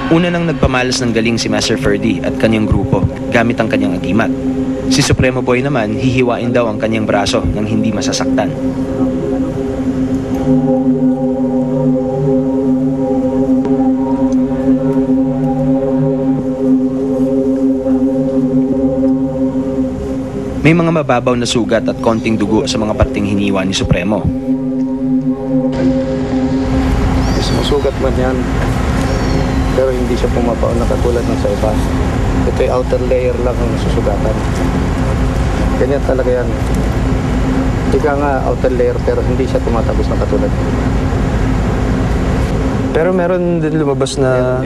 Una nang nagpamalas ng galing si Master Ferdy at kanyang grupo gamit ang kanyang agimat. Si Supremo Boy naman, hihiwain daw ang kanyang braso nang hindi masasaktan. May mga mababaw na sugat at konting dugo sa mga parting hiniwa ni Supremo. Sugat man yan, pero hindi siya pumapaw na katulad ng sa iba. Ito yung outer layer lang ang susugatan. Ganyan talaga yan. Ika nga outer layer pero hindi siya tumatagos na katulad. Pero meron din lumabas na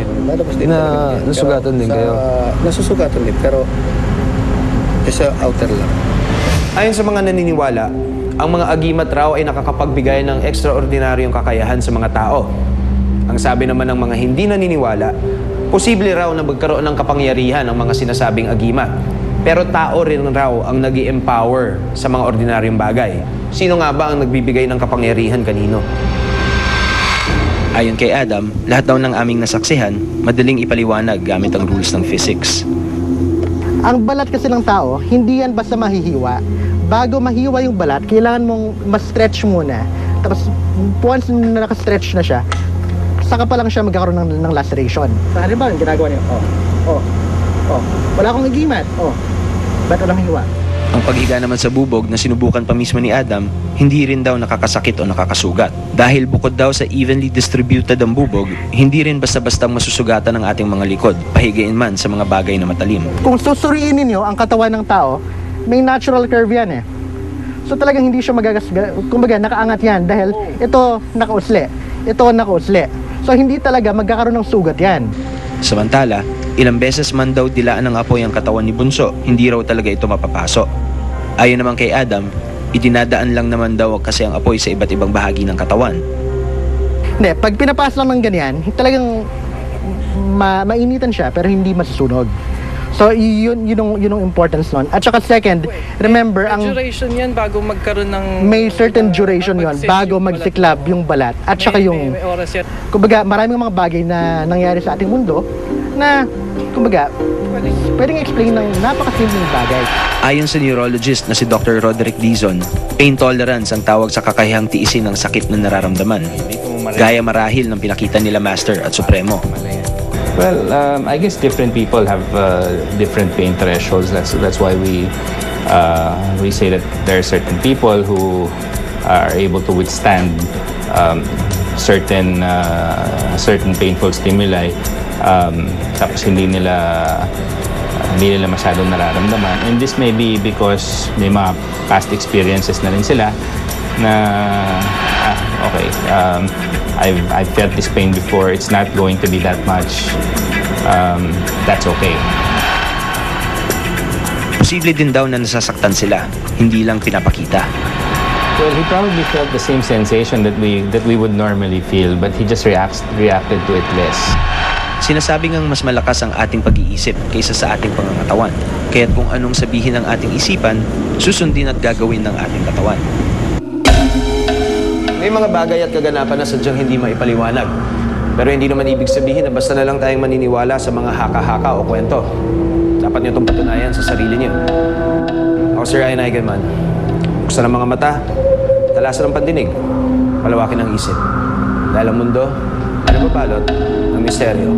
nasugatan din kayo? Nasusugatan din, pero sa outer lang. Ayon sa mga naniniwala, ang mga agimat raw ay nakakapagbigay ng ekstraordinaryong kakayahan sa mga tao. Ang sabi naman ng mga hindi naniniwala, posible raw na magkaroon ng kapangyarihan ang mga sinasabing agimat. Pero tao rin raw ang nag-i-empower sa mga ordinaryong bagay. Sino nga ba ang nagbibigay ng kapangyarihan kanino? Ayon kay Adam, lahat daw ng aming nasaksihan, madaling ipaliwanag gamit ang rules ng physics. Ang balat kasi ng tao, hindi yan basta mahihiwa. Bago mahiwa yung balat, kailangan mong ma-stretch muna. Tapos once na naka-stretch na siya, saka pa lang siya magkakaroon ng laceration. So, halimbawa, yung ginagawa niyo, wala akong agimat, ba't walang hiwa? Ang paghiga naman sa bubog na sinubukan pa mismo ni Adam, hindi rin daw nakakasakit o nakakasugat. Dahil bukod daw sa evenly distributed ang bubog, hindi rin basta-bastang masusugatan ang ating mga likod, pahigain man sa mga bagay na matalim. Kung susuriin ninyo ang katawan ng tao, may natural curve yan eh. So talagang hindi siya kumbaga nakaangat yan dahil ito nakausli, ito nakausli. So hindi talaga magkakaroon ng sugat yan. Samantala, ilang beses man daw dilaan ng apoy ang katawan ni Bunso, hindi raw talaga ito mapapaso. Ayon naman kay Adam, idinadaan lang naman daw kasi ang apoy sa iba't ibang bahagi ng katawan. Hindi, pag pinapasok lang ng ganyan, talagang mainitan siya pero hindi masusunog. So yun yung importance nun. At saka second, remember ang duration yan bago magkaroon ng may certain duration yon bago magsiklab yung balat at saka yung may oras yan. kumbaga maraming mga bagay na nangyari sa ating mundo na kumbaga pwedeng explain ng napakasimpleng bagay. Ayon sa neurologist na si Dr. Roderick Dizon, pain tolerance ang tawag sa kakayahang tiisin ng sakit na nararamdaman. Gaya marahil ng pinakita nila Master at Supremo. Well, I guess different people have different pain thresholds. That's why we say that there are certain people who are able to withstand certain painful stimuli. Tapos hindi nila masyadong nararamdaman. And this may be because may mga past experiences na rin sila na okay, I've felt this pain before. It's not going to be that much. That's okay. Posible din daw na nasasaktan sila, hindi lang pinapakita. Well, he probably felt the same sensation that we would normally feel, but he just reacted to it less. Sinasabing ang mas malakas ang ating pag-iisip kaysa sa ating pangangatawan. Kaya't kung anong sabihin ng ating isipan, susundin at gagawin ng ating katawan. May mga bagay at kaganapan na sadyang hindi maipaliwanag. Pero hindi naman ibig sabihin na basta na lang tayong maniniwala sa mga haka-haka o kwento. Dapat niyo itong patunayan sa sarili niyo. Ako si Ryan Eigenman. Buksan ang mga mata, talasan ang pandinig, palawakin ang isip. Dahil ang mundo, ano ba balot ng misteryo